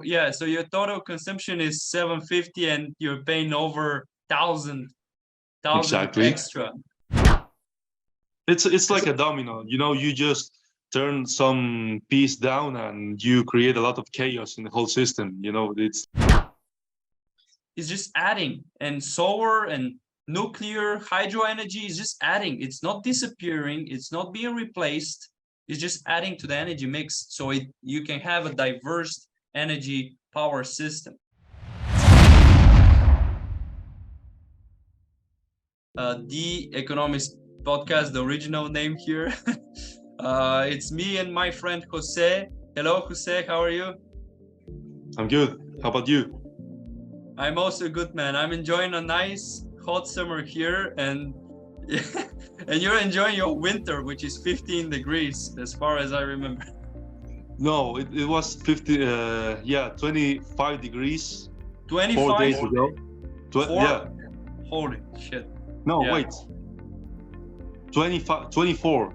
yeah, so your total consumption is 750 and you're paying over 1,000 Exactly. extra. It's like a domino. You just turn some piece down and you create a lot of chaos in the whole system. It's just adding, and solar and nuclear hydro energy is just adding. It's not disappearing, it's not being replaced, it's just adding to the energy mix, so you can have a diverse energy power system. The Economist podcast, the original name here. It's me and my friend Jose. Hello, Jose, how are you? I'm good. How about you? I'm also good, man. I'm enjoying a nice hot summer here, and and you're enjoying your winter, which is 15 degrees, as far as I remember. No, it was 25 degrees 25? 4 days ago. Yeah. Holy shit. No, Yeah. wait. 24, 24.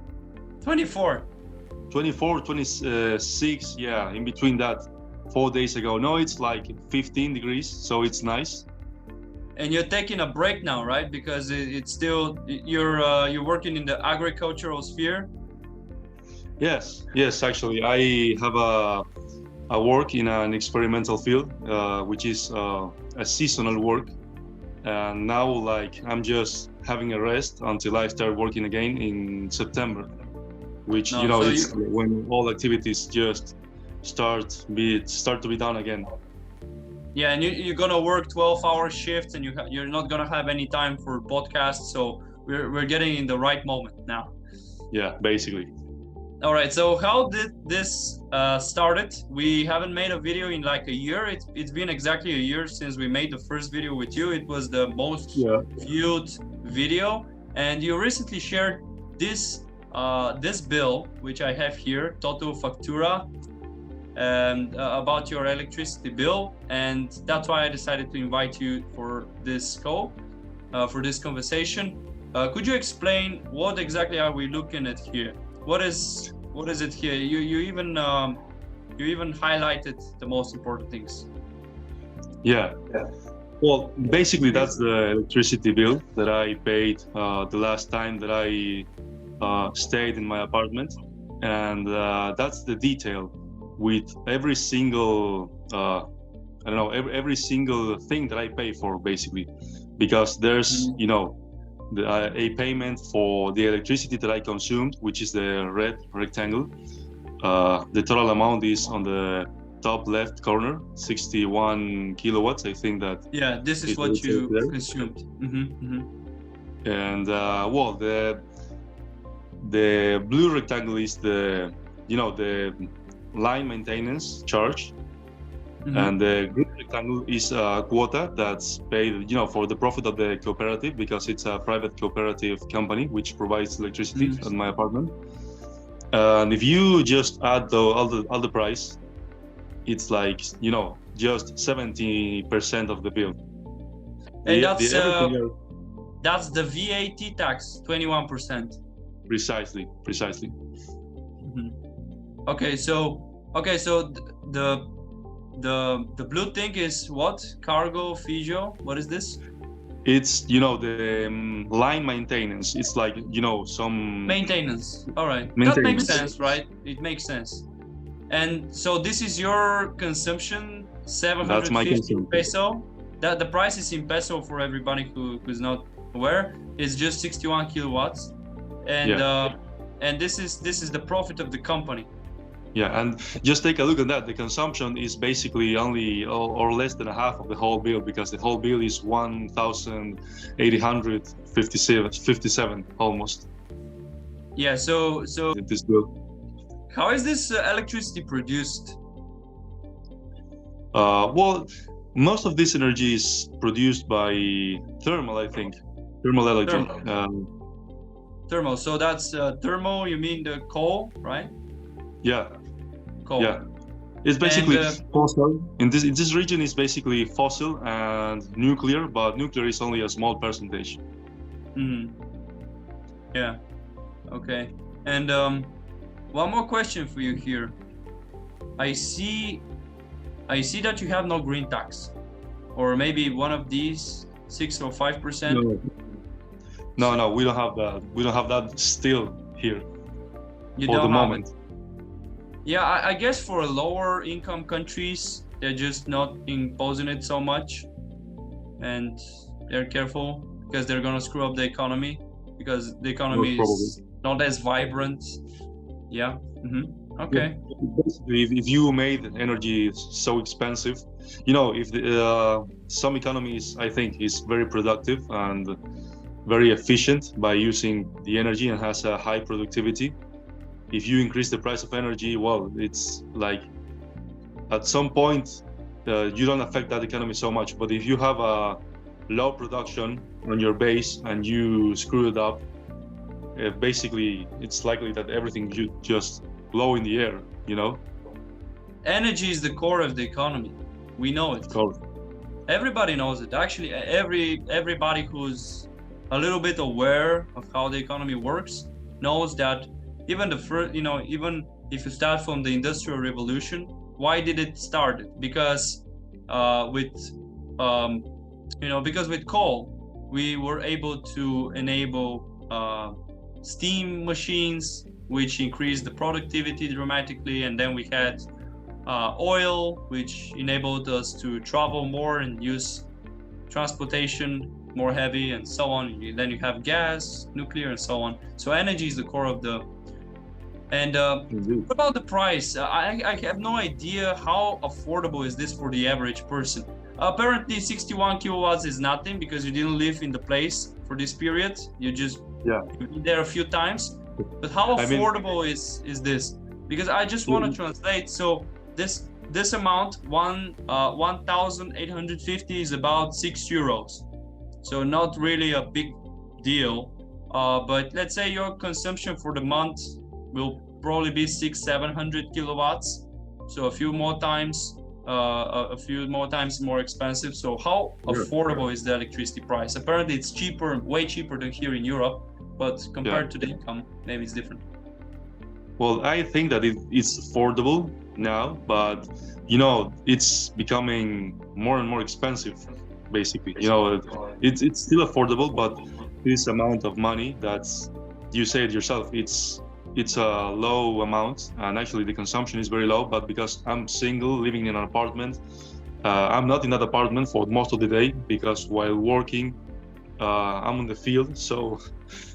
26, yeah, in between that 4 days ago. No, it's like 15 degrees, so it's nice. And you're taking a break now, right? Because it's still, you're working in the agricultural sphere. Yes, actually, I have a work in an experimental field, which is a seasonal work. And now, like, I'm just having a rest until I start working again in September, which, it's when all activities just start to be done again. Yeah, and you're gonna work 12-hour shifts, and you're not gonna have any time for podcasts. So we're getting in the right moment now. Yeah, basically. All right. So how did this started? We haven't made a video in like a year. It's been exactly a year since we made the first video with you. It was the most viewed video, and you recently shared this bill, which I have here, Total Factura, and about your electricity bill, and that's why I decided to invite you for this call, for this conversation. Could you explain what exactly are we looking at here? What is it here? You even highlighted the most important things. Yeah. Well, basically that's the electricity bill that I paid the last time that I stayed in my apartment, and that's the detail with every single every single thing that I pay for, basically, because there's a payment for the electricity that I consumed, which is the red rectangle. The total amount is on the top left corner, 61 kilowatts. I think that. Yeah, this is what you consumed. And well, the blue rectangle is the line maintenance charge. And the green rectangle is a quota that's paid, for the profit of the cooperative, because it's a private cooperative company which provides electricity at my apartment. And if you just add all the price, it's like just 70% of the bill. And that's the VAT tax, 21%. Precisely. Okay, so the blue thing is what? Cargo, Figio? What is this? It's the line maintenance. It's like some maintenance. All right, that makes sense, right? It makes sense. And so this is your consumption, 750 peso. That the price is in peso for everybody who's not aware. It's just 61 kilowatts, and this is the profit of the company. Yeah, and just take a look at that. The consumption is basically only or less than a half of the whole bill, because the whole bill is 1,857 almost. Yeah, so this bill. How is this electricity produced? Well, most of this energy is produced by thermal, I think. Thermal energy. Thermal. So that's thermal. You mean the coal, right? Yeah. Coal. Yeah. It's basically fossil. In this region, is basically fossil and nuclear, but nuclear is only a small percentage. Yeah. Okay. And one more question for you here. I see I see that you have no green tax, or maybe one of these 6 or 5%. No, we don't have that. We don't have that still here You for don't the have moment. it. Yeah, I guess for lower income countries, they're just not imposing it so much, and they're careful because they're gonna screw up the economy, because the economy is not as vibrant. Yeah. Okay. Basically, if you made energy so expensive, you know, if some economies, I think, is very productive and very efficient by using the energy and has a high productivity. If you increase the price of energy, well, it's like at some point you don't affect that economy so much. But if you have a low production on your base and you screw it up, basically it's likely that everything you just blow in the air, you know. Energy is the core of the economy. We know it. Everybody knows it. Actually, everybody who's a little bit aware of how the economy works knows that even the first, even if you start from the Industrial Revolution, why did it start? Because because with coal, we were able to enable steam machines, which increased the productivity dramatically, and then we had oil, which enabled us to travel more and use transportation more heavy, and so on. Then you have gas, nuclear, and so on. So energy is the core of the. And what about the price? I have no idea how affordable is this for the average person. Apparently 61 kilowatts is nothing because you didn't live in the place for this period. You've been there a few times. But how affordable is this? Because I just want to translate. So this amount, 1,850 is about €6. So not really a big deal. But let's say your consumption for the month will probably be 600-700 kilowatts. So a few more times more expensive. So how affordable is the electricity price? Apparently it's cheaper, way cheaper than here in Europe, but compared to the income, maybe it's different. Well, I think that it's affordable now, but you know, it's becoming more and more expensive, basically. You know, it's still affordable, but this amount of money, that's, you say it yourself, it's a low amount, and actually the consumption is very low. But because I'm single, living in an apartment, I'm not in that apartment for most of the day, because while working, I'm on the field. So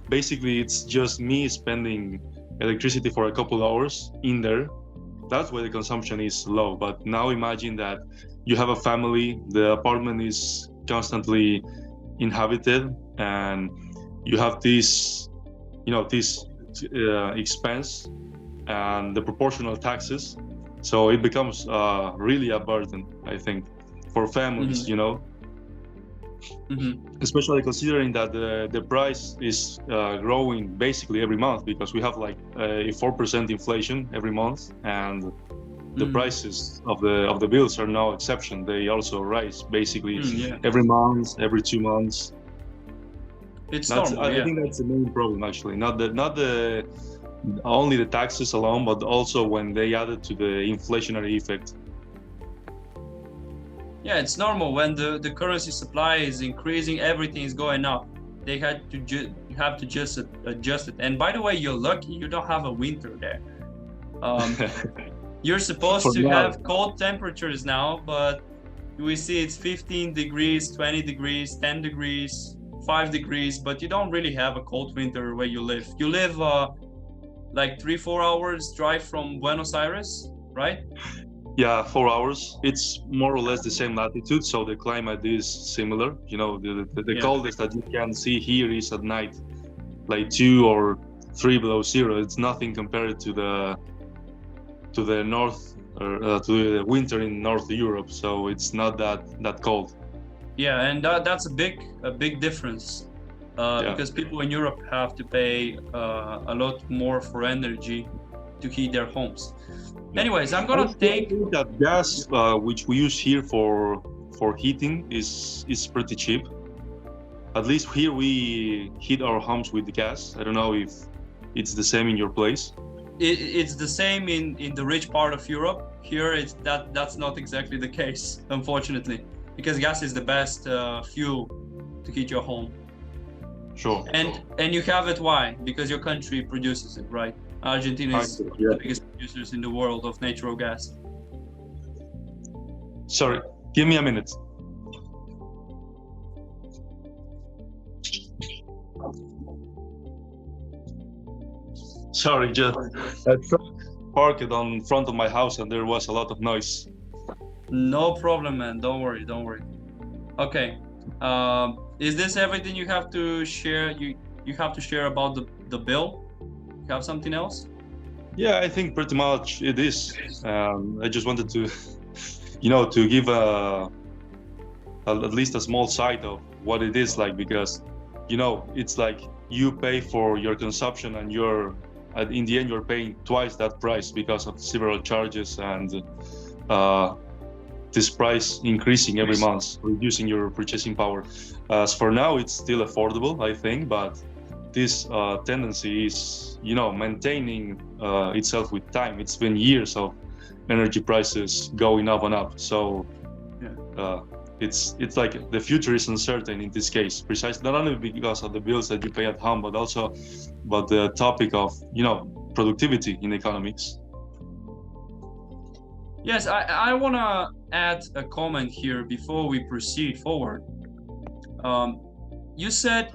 basically it's just me spending electricity for a couple hours in there. That's why the consumption is low. But now imagine that you have a family, the apartment is constantly inhabited, and you have this expense and the proportional taxes. So it becomes really a burden, I think, for families, you know. Especially considering that the price is growing basically every month, because we have like a 4% inflation every month, and the prices of the bills are no exception. They also rise basically every month, every 2 months. I think that's the main problem, actually. Not only the taxes alone, but also when they added to the inflationary effect. Yeah, it's normal when the currency supply is increasing, everything is going up. They had to just adjust it. And by the way, you're lucky you don't have a winter there. You're supposed to have cold temperatures now, but we see it's 15 degrees, 20 degrees, 10 degrees, 5 degrees, but you don't really have a cold winter where you live. You live like 3-4 hours drive from Buenos Aires, right? Yeah, 4 hours. It's more or less the same latitude, so the climate is similar. You know, the coldest that you can see here is at night, like 2 or 3 below zero. It's nothing compared to the north, or to the winter in North Europe. So it's not that cold. Yeah, and that's a big difference, because people in Europe have to pay a lot more for energy to heat their homes. Anyways, I'm gonna take that gas, which we use here for heating, is pretty cheap. At least here we heat our homes with gas. I don't know if it's the same in your place. It's the same in the rich part of Europe. here that's not exactly the case, unfortunately, because gas is the best fuel to heat your home. Sure. And you have it, why? Because your country produces it, right? Argentina is the biggest producers in the world of natural gas. Sorry, give me a minute. Sorry, just a truck parked on front of my house and there was a lot of noise. No problem, man. Don't worry. Okay. Is this everything you have to share? You have to share about the bill? You have something else? Yeah, I think pretty much it is. I just wanted to, to give at least a small sight of what it is like, because, it's like you pay for your consumption and in the end you're paying twice that price because of several charges and this price increasing every month, reducing your purchasing power. As for now, it's still affordable, I think, but this tendency is, maintaining itself with time. It's been years of energy prices going up and up. So it's like the future is uncertain in this case, precisely not only because of the bills that you pay at home, but also about the topic of, productivity in economics. Yes, I want to add a comment here before we proceed forward. You said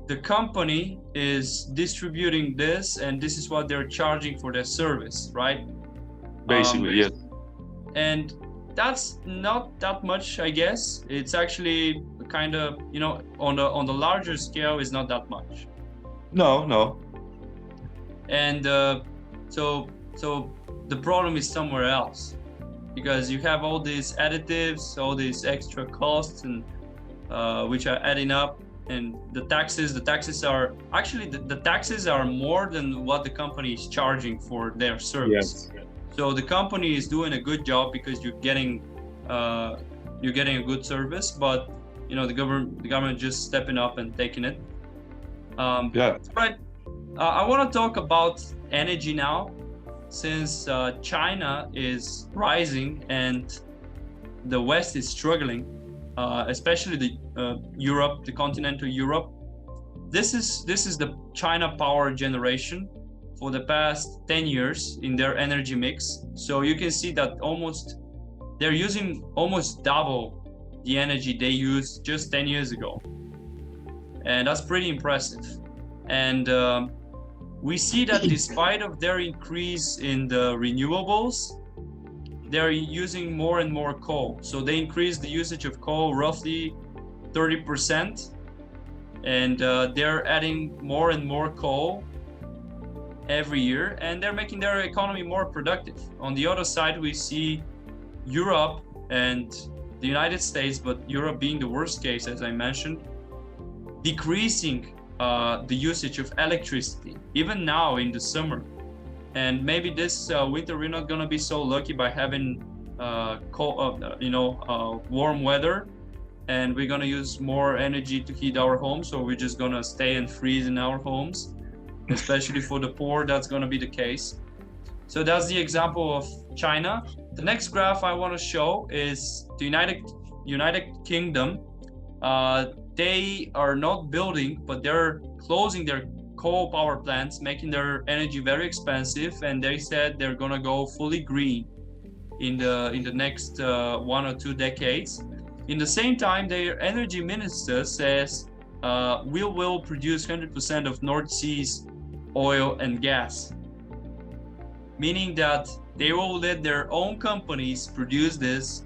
the company is distributing this, and this is what they're charging for their service, right? Basically, yes. And that's not that much, I guess. It's actually kind of, on the larger scale, is not that much. No. And so the problem is somewhere else, because you have all these additives, all these extra costs, and which are adding up, and the taxes are actually the taxes are more than what the company is charging for their service. Yes. So the company is doing a good job because you're getting a good service, but the government just stepping up and taking it. Right. I want to talk about energy now, since China is rising and the West is struggling, especially the continental Europe. This is the China power generation for the past 10 years in their energy mix. So you can see that they're using almost double the energy they used just 10 years ago. And that's pretty impressive. And we see that despite of their increase in the renewables, they're using more and more coal. So they increased the usage of coal roughly 30%, and they're adding more and more coal every year, and they're making their economy more productive. On the other side, we see Europe and the United States, but Europe being the worst case, as I mentioned, decreasing the usage of electricity, even now in the summer. And maybe this winter we're not gonna be so lucky by having warm weather, and we're gonna use more energy to heat our homes, so we're just gonna stay and freeze in our homes. Especially for the poor, that's gonna be the case. So that's the example of China. The next graph I want to show is the United Kingdom. They are not building, but they're closing their coal power plants, making their energy very expensive, and they said they're gonna go fully green in the next 1 or 2 decades. In the same time, their energy minister says we will produce 100% of North Sea's oil and gas, meaning that they will let their own companies produce this.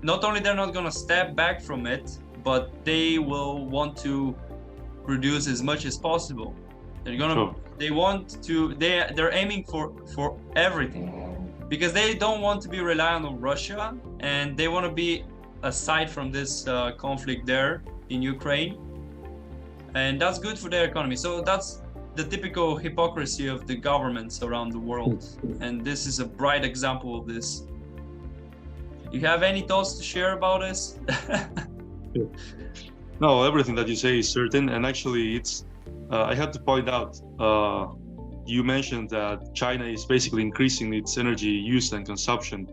Not only they're not gonna step back from it, but they will want to produce as much as possible. They're aiming for everything, because they don't want to be reliant on Russia, and they want to be aside from this conflict there in Ukraine, and that's good for their economy. So that's the typical hypocrisy of the governments around the world, and this is a bright example of this. You have any thoughts to share about this? No, everything that you say is certain, and actually it's I have to point out you mentioned that China is basically increasing its energy use and consumption.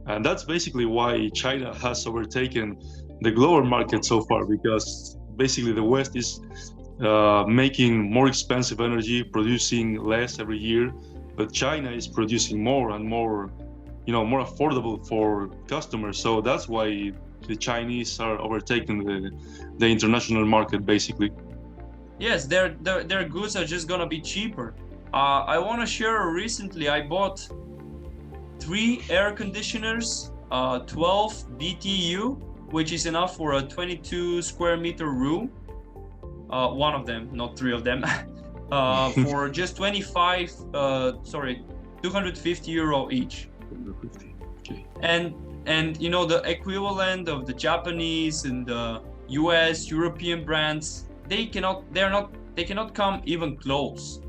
And that's basically why China has overtaken the global market so far, because basically the West is making more expensive energy, producing less every year, but China is producing more and more, more affordable for customers. So that's why the Chinese are overtaking the international market, basically. Yes, their goods are just gonna be cheaper. I want to share, recently I bought 3 air conditioners, 12 BTU, which is enough for a 22 square meter room. One of them, not 3 of them, for just 250 euro each. 250. Okay. And the equivalent of the Japanese and the US, European brands, they cannot come even close.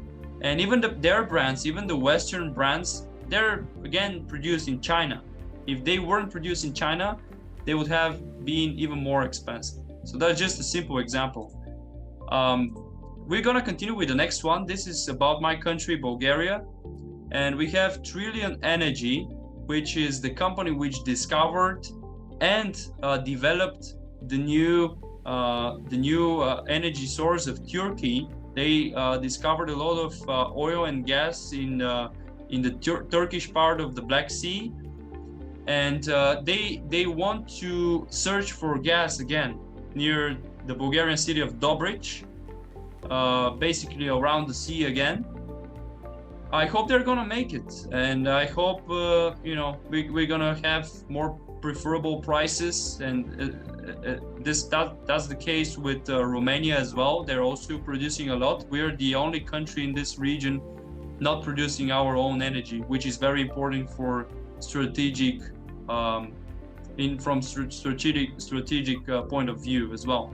And even their brands, even the Western brands, they're again produced in China. If they weren't produced in China, they would have been even more expensive. So that's just a simple example. We're gonna continue with the next one. This is about my country, Bulgaria, and we have Trillion Energy, which is the company which discovered and developed the new energy source of Turkey. They discovered a lot of oil and gas in the Turkish part of the Black Sea, and they want to search for gas again near the Bulgarian city of Dobrich, basically around the sea again. I hope they're gonna make it, and I hope we're gonna have more preferable prices, and that's the case with Romania as well. They're also producing a lot. We're the only country in this region not producing our own energy, which is very important for strategic point of view as well.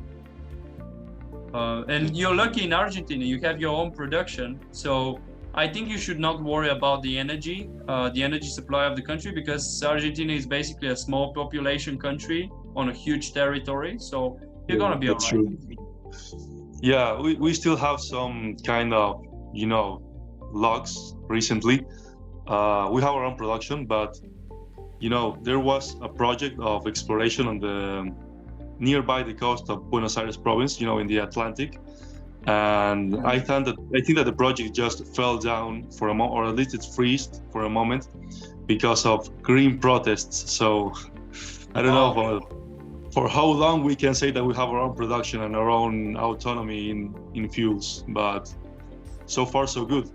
And you're lucky in Argentina, you have your own production, so I think you should not worry about the energy supply of the country, because Argentina is basically a small population country on a huge territory, so you're gonna be all right. True. Yeah, we still have some kind of, logs recently. We have our own production, but there was a project of exploration on the nearby the coast of Buenos Aires province, in the Atlantic. And I think that the project just fell down for a moment, or at least it froze for a moment because of green protests. So I don't know for how long we can say that we have our own production and our own autonomy in fuels, but so far so good.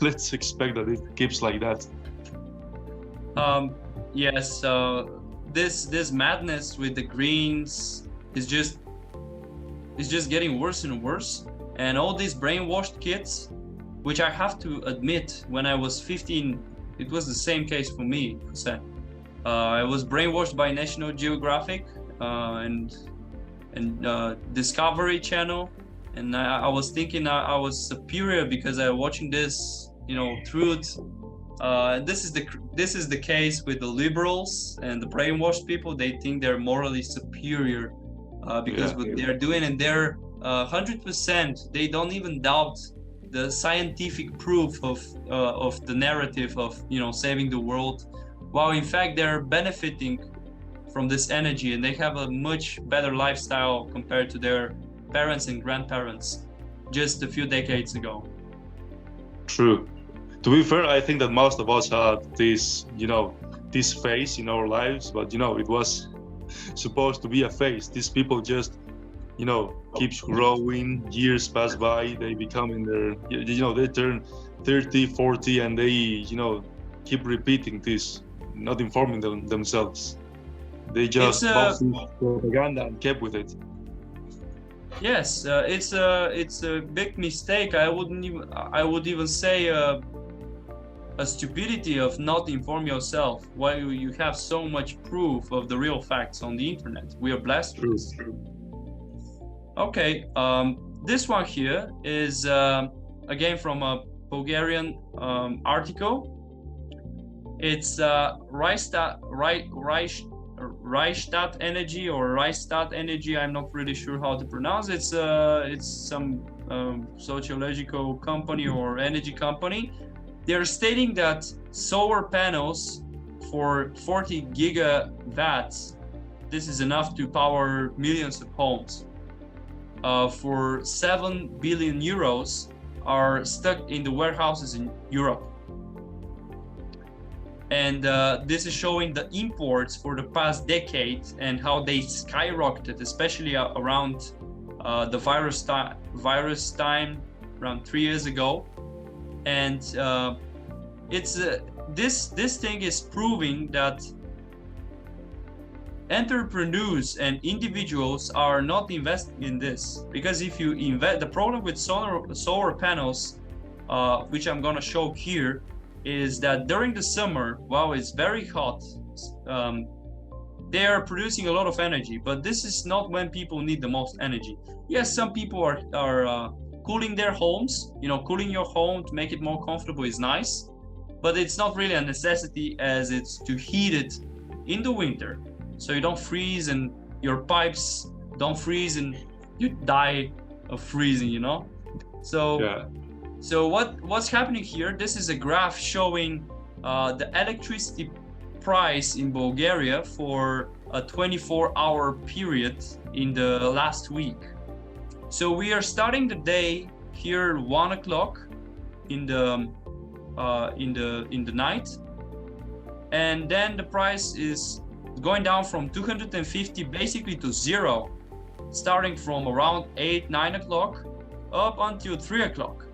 Let's expect that it keeps like that. Yes, this madness with the greens is just getting worse and worse. And all these brainwashed kids, which I have to admit, when I was 15, it was the same case for me. I was brainwashed by National Geographic and Discovery Channel, and I was thinking I was superior because I was watching this, truth. This is the case with the liberals and the brainwashed people. They think they're morally superior because what they're doing, and they're 100%. They don't even doubt the scientific proof of the narrative of saving the world, while in fact they're benefiting from this energy, and they have a much better lifestyle compared to their parents and grandparents just a few decades ago. True. To be fair, I think that most of us had this, this phase in our lives, but it was supposed to be a phase. These people just, keeps growing. Years pass by. They become they turn 30, 40, and they, keep repeating this, not informing themselves. They just bought propaganda and kept with it. Yes, it's a big mistake. I would even say a stupidity of not inform yourself while you have so much proof of the real facts on the internet. We are blessed with this. Okay, this one here is again from a Bulgarian article. It's Reichstadt Energy or Reichstadt Energy. I'm not really sure how to pronounce it. It's some sociological company or energy company, they're stating that solar panels for 40 gigawatts, this is enough to power millions of homes, for 7 billion euros are stuck in the warehouses in Europe. And this is showing the imports for the past decade and how they skyrocketed, especially around the virus time around 3 years ago. And it's this thing is proving that entrepreneurs and individuals are not investing in this, because if you invest, the problem with solar panels, which I'm gonna show here, is that during the summer, while it's very hot, they are producing a lot of energy, but this is not when people need the most energy. Yes, some people are cooling their homes. You know, cooling your home to make it more comfortable is nice, but it's not really a necessity, as it's to heat it in the winter, so you don't freeze and your pipes don't freeze and you die of freezing, you know? So yeah. So what's happening here, this is a graph showing the electricity price in Bulgaria for a 24-hour period in the last week. So we are starting the day here 1 o'clock in the night, and then the price is going down from 250 basically to zero, starting from around 9 o'clock up until 3 o'clock,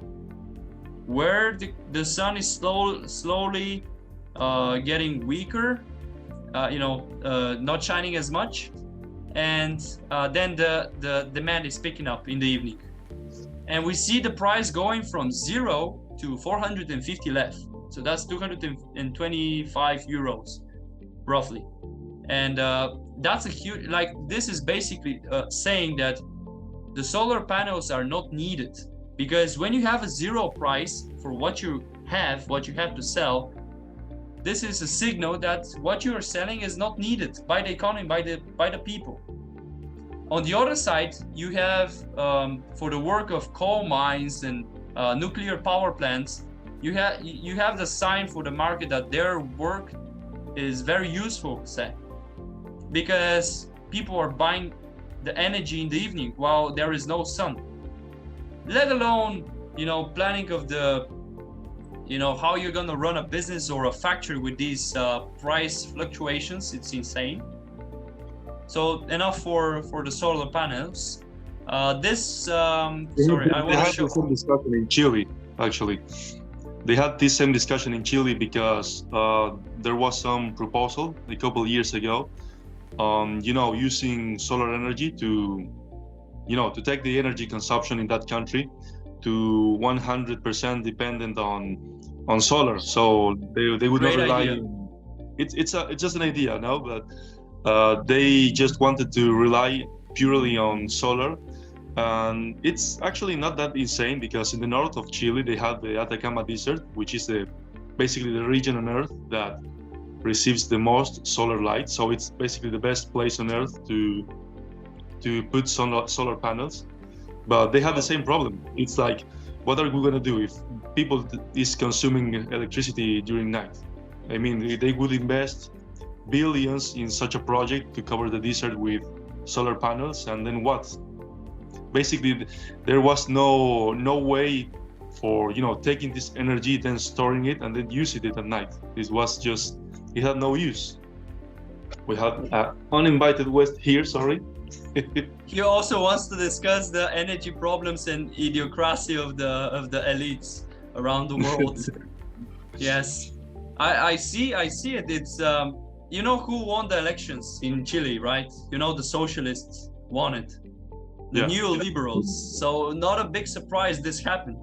where the sun is slowly getting weaker, not shining as much, and then the demand is picking up in the evening, and we see the price going from 0 to 450 left. So that's 225 euros roughly. And that's a huge, like, this is basically saying that the solar panels are not needed, because when you have a zero price for what you have to sell, this is a signal that what you are selling is not needed by the economy, by the people. On the other side, you have for the work of coal mines and nuclear power plants, you have the sign for the market that their work is very useful, say, because people are buying the energy in the evening while there is no sun. Let alone, planning of the, how you're gonna run a business or a factory with these price fluctuations. It's insane. So enough for the solar panels. I want to show. Some discussion in Chile, actually. They had this same discussion in Chile because there was some proposal a couple of years ago on, using solar energy to take the energy consumption in that country to 100% dependent on solar. So they would not rely. It's just an idea, no, but they just wanted to rely purely on solar. And it's actually not that insane, because in the north of Chile they have the Atacama Desert, which is basically the region on Earth that receives the most solar light. So it's basically the best place on Earth to put solar panels. But they have the same problem. It's like, what are we going to do if people is consuming electricity during night? I mean, they would invest billions in such a project to cover the desert with solar panels, and then what? Basically, there was no way for taking this energy, then storing it, and then using it at night. It had no use. We have uninvited guest here. Sorry. He also wants to discuss the energy problems and idiocracy of the elites around the world. Yes, I see it. It's who won the elections in Chile, right? The socialists won it. The neoliberals. So not a big surprise this happened.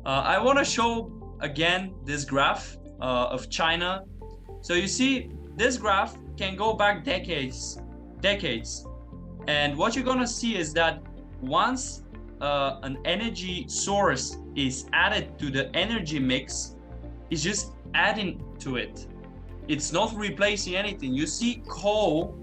I want to show again this graph of China. So you see, this graph can go back decades. And what you're gonna see is that once an energy source is added to the energy mix, it's just adding to it. It's not replacing anything. You see, coal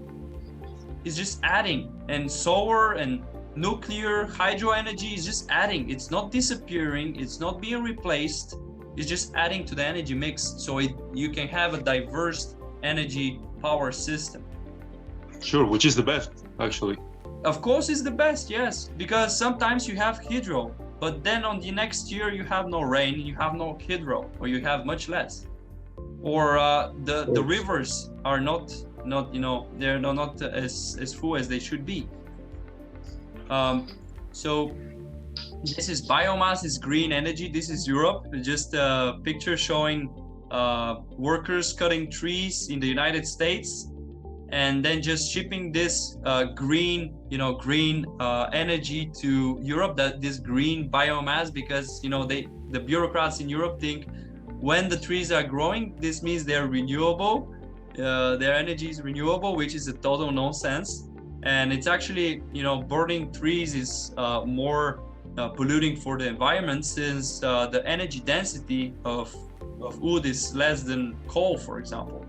is just adding, and solar and nuclear hydro energy is just adding. It's not disappearing. It's not being replaced. It's just adding to the energy mix. So you can have a diverse energy power system. Sure, which is the best, actually. Of course, it's the best, yes, because sometimes you have hydro, but then on the next year you have no rain, you have no hydro, or you have much less, or the rivers are not they're not as full as they should be. So this is biomass, is green energy. This is Europe. Just a picture showing workers cutting trees in the United States, and then just shipping this green energy to Europe. That this green biomass, because the bureaucrats in Europe think when the trees are growing, this means they're renewable. Their energy is renewable, which is a total nonsense. And it's actually, burning trees is more polluting for the environment, since the energy density of wood is less than coal, for example.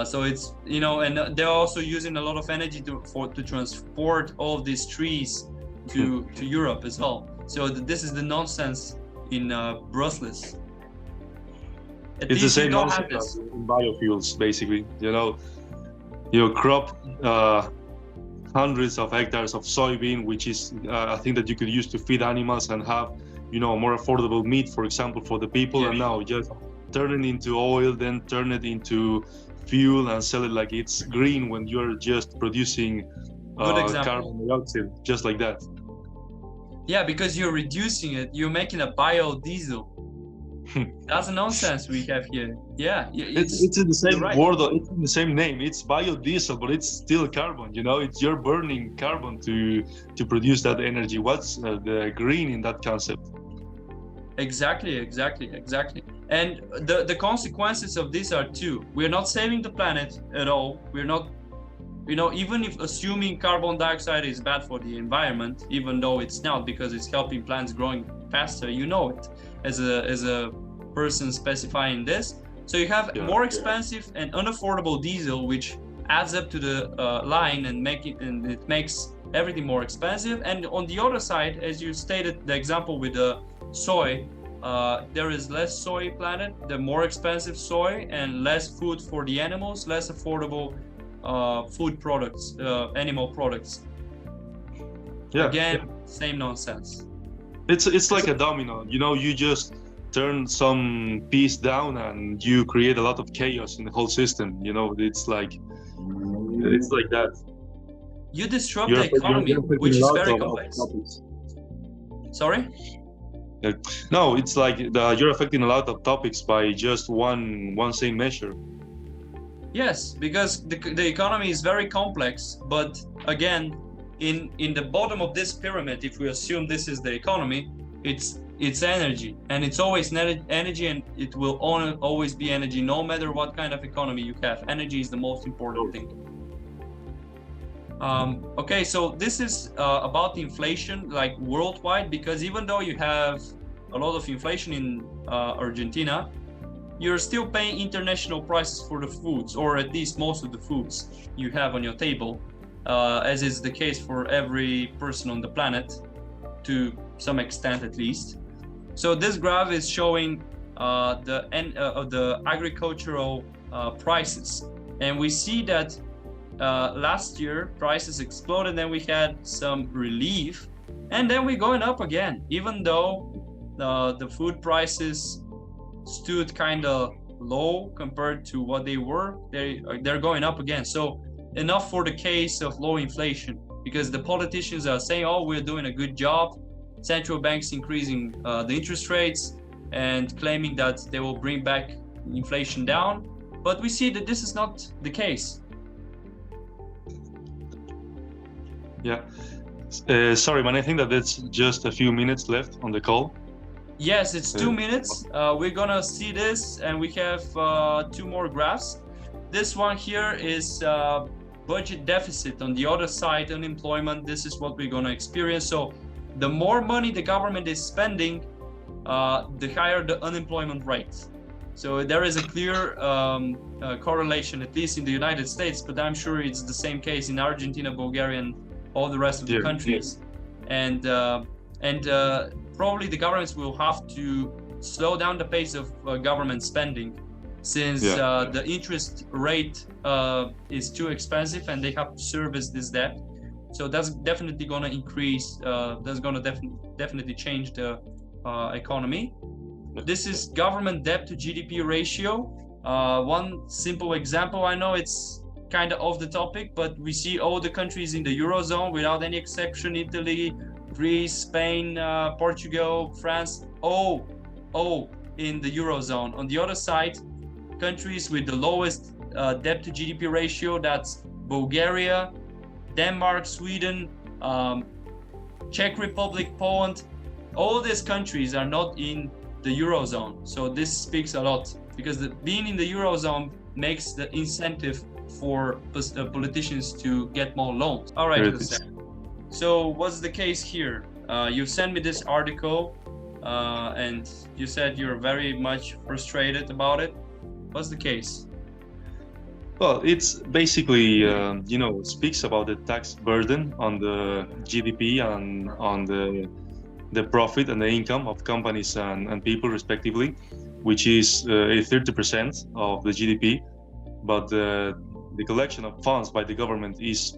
So it's, and they're also using a lot of energy to transport all of these trees to Europe as well. So this is the nonsense in Brussels. It's the same nonsense as in biofuels, basically. You crop hundreds of hectares of soybean, which is I think that you could use to feed animals and have more affordable meat, for example, for the people. And now just turn it into oil, then turn it into fuel and sell it like it's green, when you're just producing carbon dioxide, just like that. Yeah, because you're reducing it, you're making a biodiesel. That's a nonsense we have here. Yeah, it's in the same word, it's in the same name. It's biodiesel, but it's still carbon. You're burning carbon to produce that energy. What's the green in that concept? Exactly. And the consequences of this are two. We're not saving the planet at all. We're not, even if assuming carbon dioxide is bad for the environment, even though it's not, because it's helping plants growing faster, it as a person specifying this. So you have more expensive and unaffordable diesel, which adds up to the line and it makes everything more expensive. And on the other side, as you stated, the example with the soy, there is less soy planted, the more expensive soy, and less food for the animals, less affordable food products, animal products. Same nonsense. It's like a domino. You just turn some piece down and you create a lot of chaos in the whole system. It's like that. You disrupt the economy, which is very complex. Sorry? No, it's like you're affecting a lot of topics by just one same measure. Yes, because the economy is very complex, but again, in the bottom of this pyramid, if we assume this is the economy, it's energy, and it's always energy, and it will always be energy, no matter what kind of economy you have. Energy is the most important thing. Okay, so this is about inflation, like worldwide, because even though you have a lot of inflation in Argentina, you're still paying international prices for the foods, or at least most of the foods you have on your table, as is the case for every person on the planet, to some extent at least. So this graph is showing the agricultural prices, and we see that last year prices exploded, then we had some relief, and then we're going up again, even though the food prices stood kind of low compared to what they were. They're going up again. So enough for the case of low inflation, because the politicians are saying, oh, we're doing a good job, central banks increasing the interest rates and claiming that they will bring back inflation down, but we see that this is not the case. Yeah, sorry, man, I think that it's just a few minutes left on the call. Yes, it's 2 minutes. We're gonna see this, and we have 2 more graphs. This one here is budget deficit. On the other side, unemployment. This is what we're gonna experience. So the more money the government is spending, the higher the unemployment rate. So there is a clear correlation, at least in the United States, but I'm sure it's the same case in Argentina, Bulgaria, and all the rest of the countries. And probably the governments will have to slow down the pace of government spending, since the interest rate is too expensive and they have to service this debt. So that's definitely going to increase, that's going to definitely change the economy. This is government debt to GDP ratio. One simple example, I know it's kind of off the topic, but we see all the countries in the Eurozone without any exception, Italy, Greece, Spain, Portugal, France, all in the Eurozone. On the other side, countries with the lowest debt to GDP ratio, that's Bulgaria, Denmark, Sweden, Czech Republic, Poland. All these countries are not in the Eurozone. So this speaks a lot, because being in the Eurozone makes the incentive for politicians to get more loans. All right, so what's the case here? You sent me this article and you said you're very much frustrated about it. What's the case? Well, it's basically, it speaks about the tax burden on the GDP and on the profit and the income of companies and people respectively, which is 30% of the GDP. But the collection of funds by the government is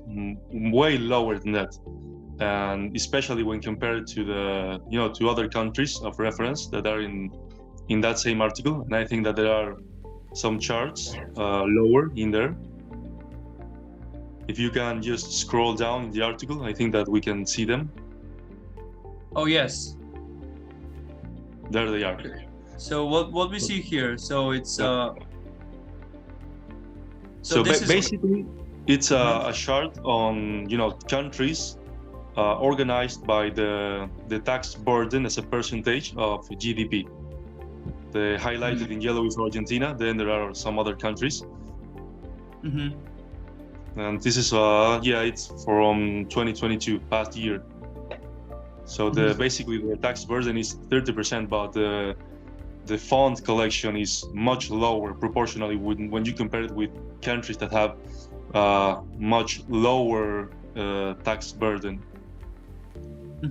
way lower than that. And especially when compared to to other countries of reference that are in that same article. And I think that there are some charts lower in there. If you can just scroll down in the article, I think that we can see them. Oh yes, there they are. So what we see here, so it's basically it's a chart on countries organized by the tax burden as a percentage of GDP. The highlighted in yellow is Argentina, then there are some other countries. And this is it's from 2022, past year. So basically the tax burden is 30%, but the fund collection is much lower proportionally when you compare it with countries that have much lower tax burden.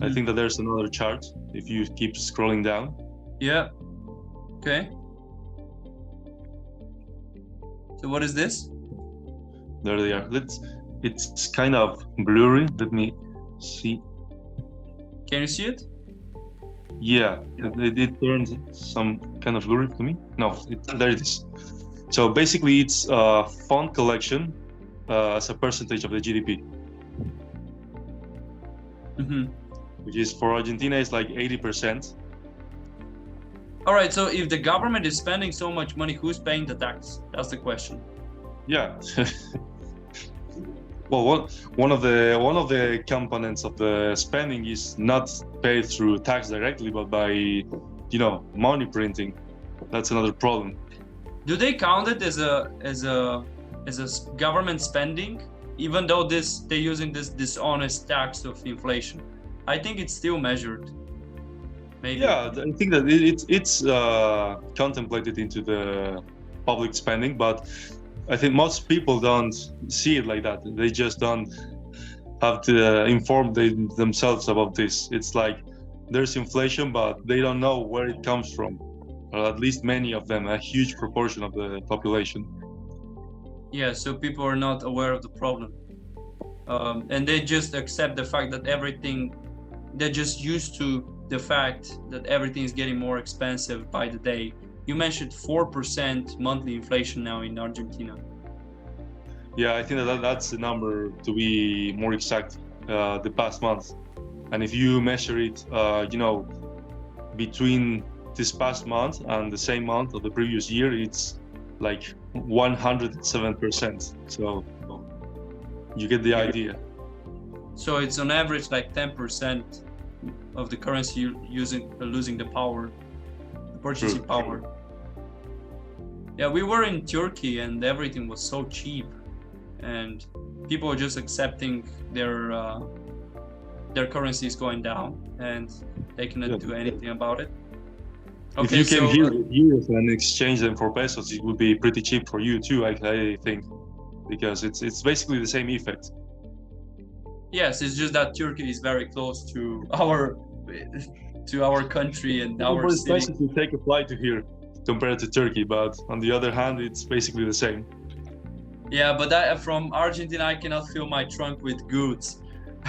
I think that there's another chart if you keep scrolling down. Yeah. Okay. So what is this? There they are. It's kind of blurry. Let me see. Can you see it? Yeah, it turns some kind of blurry to me. No, there it is. So basically it's fund collection as a percentage of the GDP. Which is for Argentina is like 80%. All right, so if the government is spending so much money, who's paying the tax? That's the question. Yeah. Well, one of the components of the spending is not paid through tax directly, but by money printing. That's another problem. Do they count it as a government spending, even though they're using this dishonest tax of inflation? I think it's still measured. Maybe. Yeah, I think that it's contemplated into the public spending, but I think most people don't see it like that. They just don't have to inform themselves about this. It's like there's inflation, but they don't know where it comes from, or at least many of them, a huge proportion of the population. Yeah, so people are not aware of the problem, and they just accept the fact that they're just used to the fact that everything is getting more expensive by the day. You mentioned 4% monthly inflation now in Argentina. Yeah, I think that's the number to be more exact, the past month. And if you measure it, between this past month and the same month of the previous year, it's like 107%. So you get the idea. So it's on average like 10% of the currency losing the power, the purchasing power. Yeah, we were in Turkey and everything was so cheap, and people were just accepting their currency is going down, and they cannot do anything about it. Okay, if you came here with euros and exchange them for pesos, it would be pretty cheap for you too, I think, because it's basically the same effect. Yes, it's just that Turkey is very close to our country and our It's city. expensive to take a flight to here compared to Turkey, but on the other hand, it's basically the same. Yeah, but from Argentina, I cannot fill my trunk with goods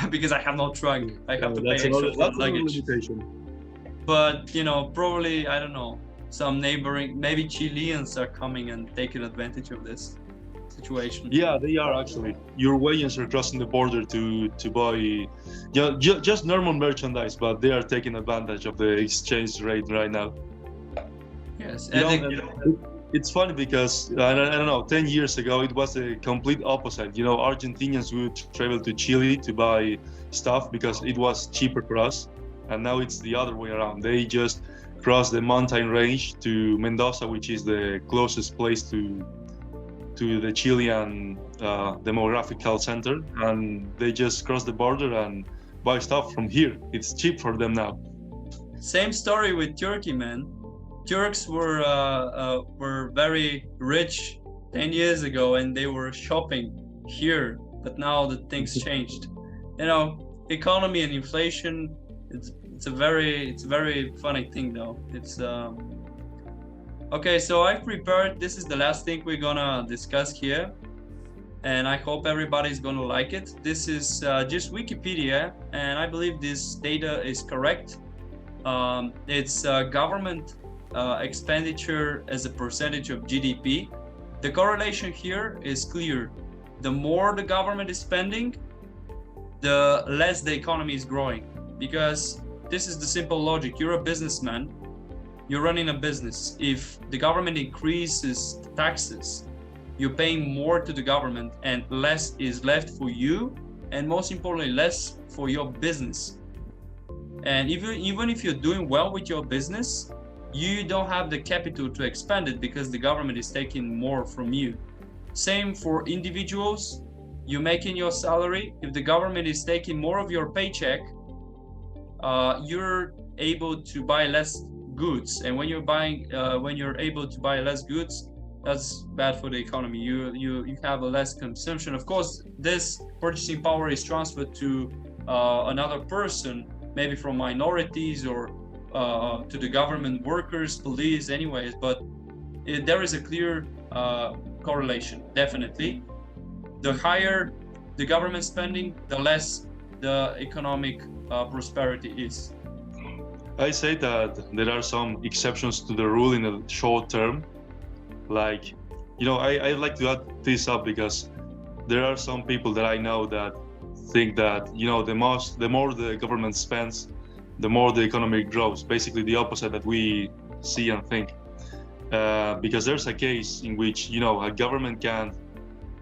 because I have no trunk. I have to pay extra for luggage. Limitation. But probably, I don't know, some neighboring, maybe Chileans are coming and taking advantage of this situation. Yeah, they are actually. Uruguayans are crossing the border to buy just normal merchandise, but they are taking advantage of the exchange rate right now. Yes, it's funny because I don't know, 10 years ago it was the complete opposite. Argentinians would travel to Chile to buy stuff because it was cheaper for us, and now it's the other way around. They just cross the mountain range to Mendoza, which is the closest place to the Chilean demographical center, and they just cross the border and buy stuff from here. It's cheap for them now. Same story with Turkey, man. Turks were very rich 10 years ago, and they were shopping here, but now the things changed. Economy and inflation. It's a very funny thing, though. It's okay. So I've prepared. This is the last thing we're gonna discuss here, and I hope everybody's gonna like it. This is just Wikipedia, and I believe this data is correct. It's government expenditure as a percentage of GDP. The correlation here is clear. The more the government is spending, the less the economy is growing, because this is the simple logic. You're a businessman, you're running a business. If the government increases taxes, you're paying more to the government and less is left for you, and most importantly, less for your business. And even if you're doing well with your business, you don't have the capital to expand it because the government is taking more from you. Same for individuals. You're making your salary. If the government is taking more of your paycheck, you're able to buy less goods. And when you're able to buy less goods, that's bad for the economy. You have a less consumption. Of course, this purchasing power is transferred to another person, maybe from minorities or to the government workers, police, anyways, but there is a clear correlation, definitely. The higher the government spending, the less the economic prosperity is. I say that there are some exceptions to the rule in the short term. Like, I like to add this up because there are some people that I know that think that, the more the government spends, the more the economy grows. Basically the opposite that we see and think. Because there's a case in which, a government can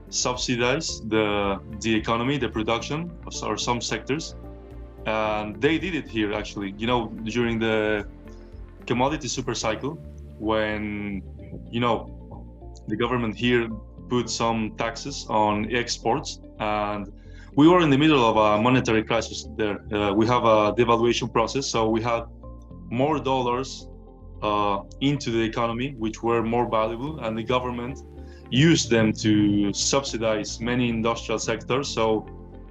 subsidize the economy, the production or some sectors. And they did it here actually, during the commodity super cycle, when, the government here put some taxes on exports, and we were in the middle of a monetary crisis there. We have a devaluation process, so we had more dollars into the economy, which were more valuable, and the government used them to subsidize many industrial sectors. So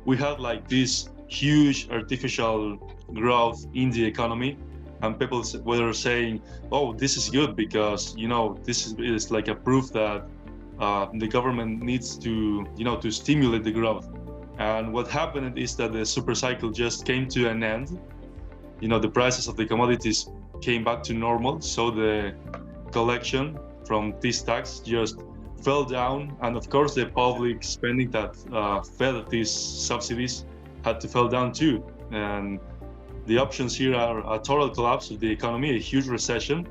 we had like this huge artificial growth in the economy, and people were saying, "Oh, this is good because this is like a proof that the government needs to to stimulate the growth." And what happened is that the super cycle just came to an end. The prices of the commodities came back to normal, so the collection from this tax just fell down, and of course the public spending that fed these subsidies had to fall down too. And the options here are a total collapse of the economy, a huge recession,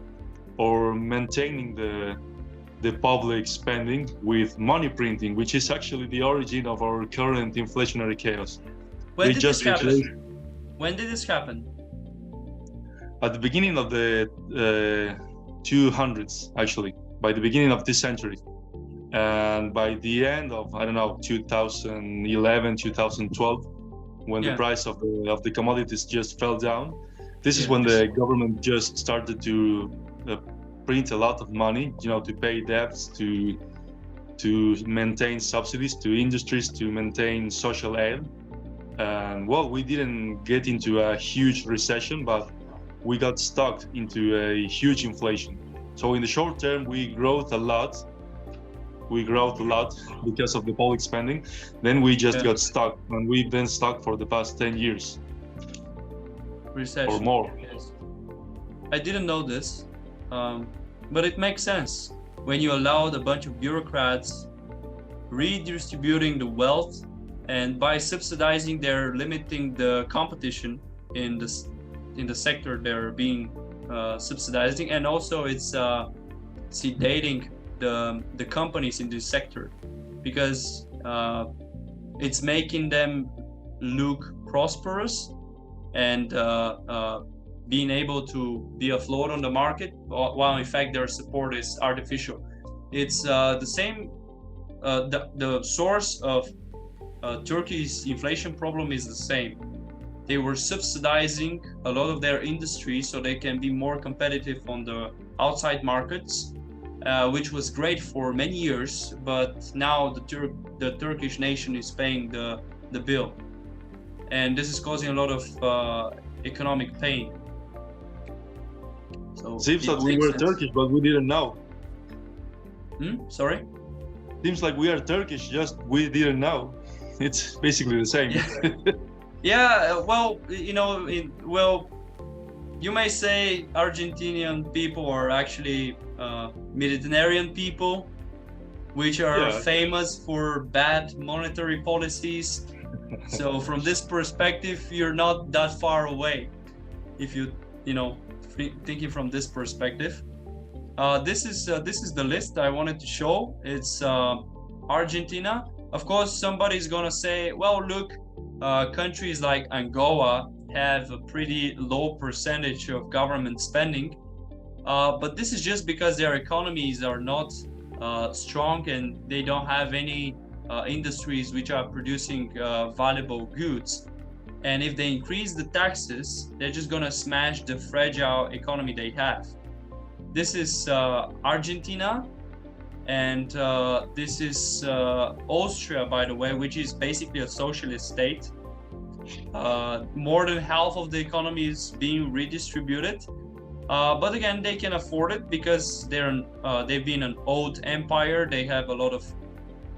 or maintaining the public spending with money printing, which is actually the origin of our current inflationary chaos. When did this happen? When did this happen? At the beginning of the 200s, actually, by the beginning of this century. And by the end of, 2011, 2012, when the price of the commodities just fell down, this is when the government just started to print a lot of money, to pay debts, to maintain subsidies to industries, to maintain social aid. And well, we didn't get into a huge recession, but we got stuck into a huge inflation. So in the short term, we growth a lot because of the public spending. Then we just got stuck, and we've been stuck for the past 10 years recession or more. Yes. I didn't know this, but it makes sense when you allowed a bunch of bureaucrats redistributing the wealth, and by subsidizing they're limiting the competition in the sector they're being subsidizing, and also it's sedating the companies in this sector, because it's making them look prosperous and being able to be afloat on the market, while in fact their support is artificial. It's the same. The source of Turkey's inflation problem is the same. They were subsidizing a lot of their industry so they can be more competitive on the outside markets, which was great for many years, but now the Turkish nation is paying the bill, and this is causing a lot of economic pain. So seems that we were Turkish, but we didn't know. Sorry? Seems like we are Turkish, just we didn't know. It's basically the same. Yeah, well, you know, you may say Argentinian people are actually Mediterranean people, which are famous for bad monetary policies. So from this perspective, you're not that far away. If you know, thinking from this perspective. This is the list I wanted to show. It's Argentina. Of course, somebody's gonna say, well, look, countries like Angola have a pretty low percentage of government spending, but this is just because their economies are not strong and they don't have any industries which are producing valuable goods. And if they increase the taxes, they're just gonna smash the fragile economy they have. This is Argentina, and this is Austria, by the way, which is basically a socialist state. More than half of the economy is being redistributed, but again, they can afford it because they've been an old empire. They have a lot of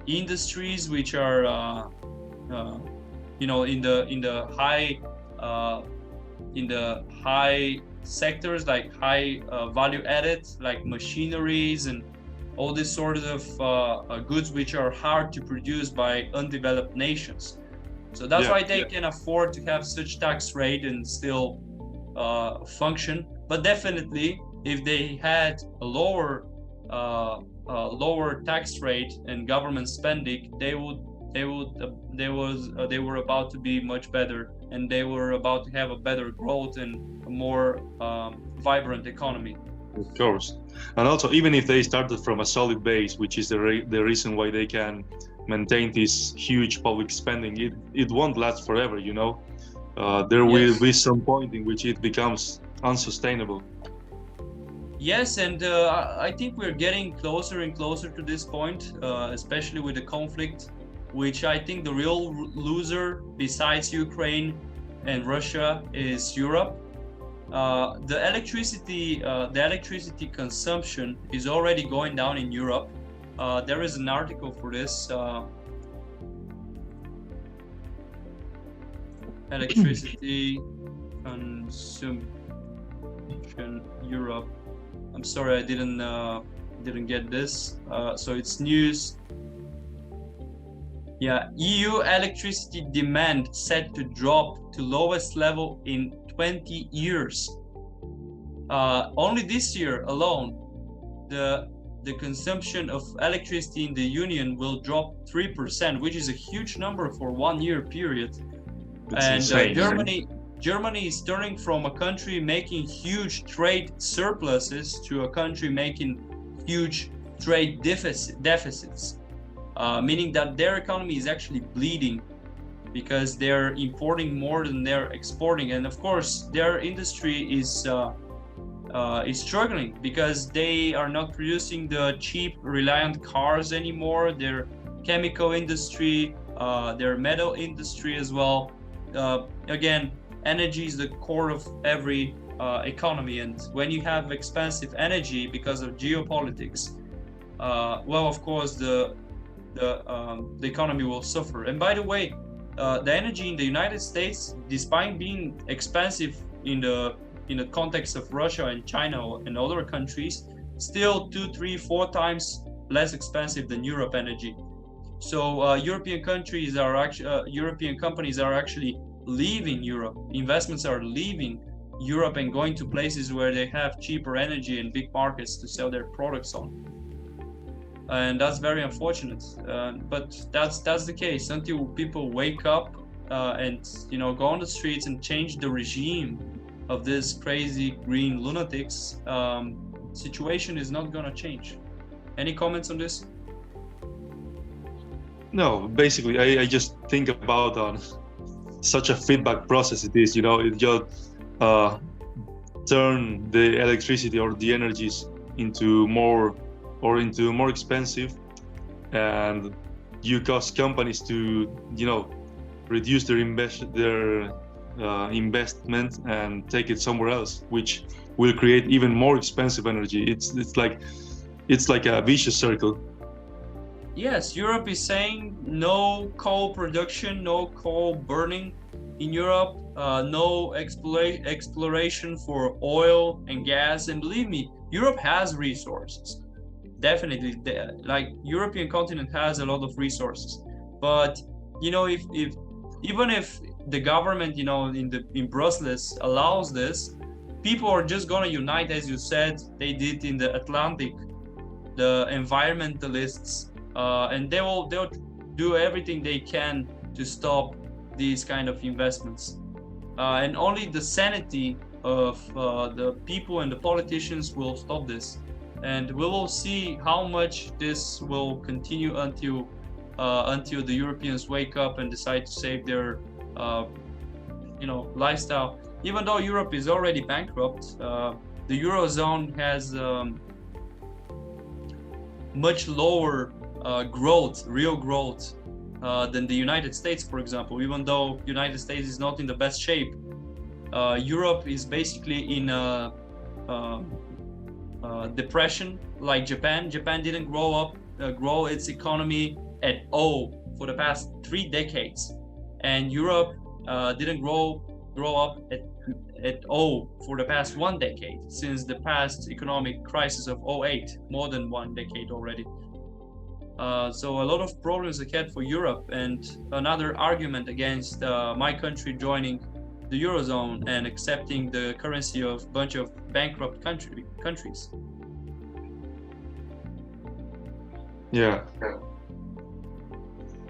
industries which are you know, in the high sectors, like high value added, like machineries and all these sorts of goods which are hard to produce by undeveloped nations. So that's why they can afford to have such tax rate and still function. But definitely, if they had a lower tax rate and government spending, they were about to be much better, and they were about to have a better growth and a more vibrant economy. Of course. And also, even if they started from a solid base, which is the reason why they can maintain this huge public spending, it won't last forever, you know. There will be some point in which it becomes unsustainable. Yes, and I think we're getting closer and closer to this point, especially with the conflict, which I think the real loser besides Ukraine and Russia is Europe. The electricity consumption is already going down in Europe. There is an article for this. Electricity consumption Europe. I'm sorry, I didn't get this. So it's news. Yeah, EU electricity demand set to drop to lowest level in 20 years. Only this year alone, the consumption of electricity in the Union will drop 3%, which is a huge number for 1 year period. It's insane, Germany is turning from a country making huge trade surpluses to a country making huge trade deficits. Meaning that their economy is actually bleeding because they're importing more than they're exporting, and of course their industry is struggling because they are not producing the cheap, reliant cars anymore. Their chemical industry, their metal industry as well, again, energy is the core of every economy, and when you have expensive energy because of geopolitics, well, of course, the economy will suffer. And by the way, the energy in the United States, despite being expensive in the context of Russia and China and other countries, still 2, 3, 4 times less expensive than Europe energy. So European companies are actually leaving Europe. Investments are leaving Europe and going to places where they have cheaper energy and big markets to sell their products on. And that's very unfortunate. But that's the case until people wake up and go on the streets and change the regime of this crazy green lunatics. Situation is not gonna change. Any comments on this? No, basically, I just think about such a feedback process it is. It just turn the electricity or the energies into more expensive, and you cause companies to reduce their investment and take it somewhere else, which will create even more expensive energy. It's like a vicious circle. Yes, Europe is saying no coal production, no coal burning in Europe, no exploration for oil and gas. And believe me, Europe has resources. Definitely, like European continent has a lot of resources. But if even if the government in Brussels allows this, people are just gonna unite, as you said they did in the Atlantic, the environmentalists, and they'll do everything they can to stop these kind of investments, and only the sanity of the people and the politicians will stop this. And we will see how much this will continue until the Europeans wake up and decide to save their lifestyle. Even though Europe is already bankrupt, the Eurozone has much lower real growth than the United States, for example. Even though United States is not in the best shape, Europe is basically in a depression, like Japan. Japan didn't grow its economy at all for the past 3 decades, and Europe didn't grow up at all for the past 1 decade, since the past economic crisis of 2008, more than 1 decade already. So a lot of problems ahead for Europe, and another argument against my country joining the Eurozone and accepting the currency of a bunch of bankrupt countries. Yeah.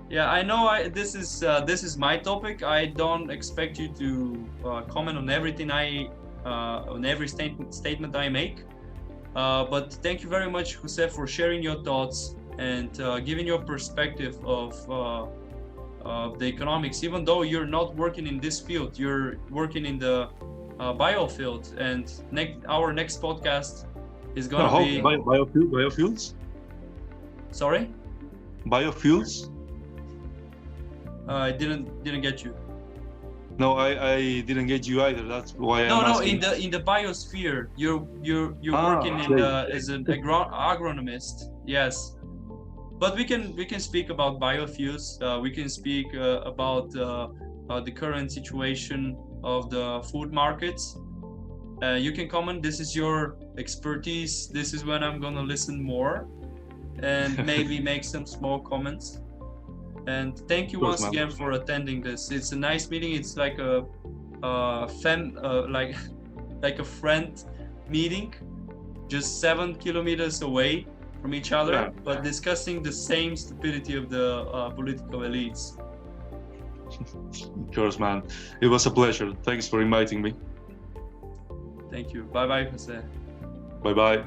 Yeah, I know. This is my topic. I don't expect you to comment on everything on every statement I make. But thank you very much, Jose, for sharing your thoughts and giving your perspective of the economics. Even though you're not working in this field, you're working in the biofield. And our next podcast is going to be biofuels. Sorry? Biofuels? I didn't get you. No, I didn't get you either. That's why I'm asking. No, in the biosphere, you're working as an agronomist. Yes, but we can speak about biofuels. We can speak about the current situation of the food markets. You can comment. This is your expertise. This is when I'm gonna listen more and maybe make some small comments. And thank you once again for attending this. It's a nice meeting. It's like a like a friend meeting, just 7 kilometers away from each other, but discussing the same stupidity of the political elites. Of course, man. It was a pleasure. Thanks for inviting me. Thank you. Bye bye, Jose. Bye bye.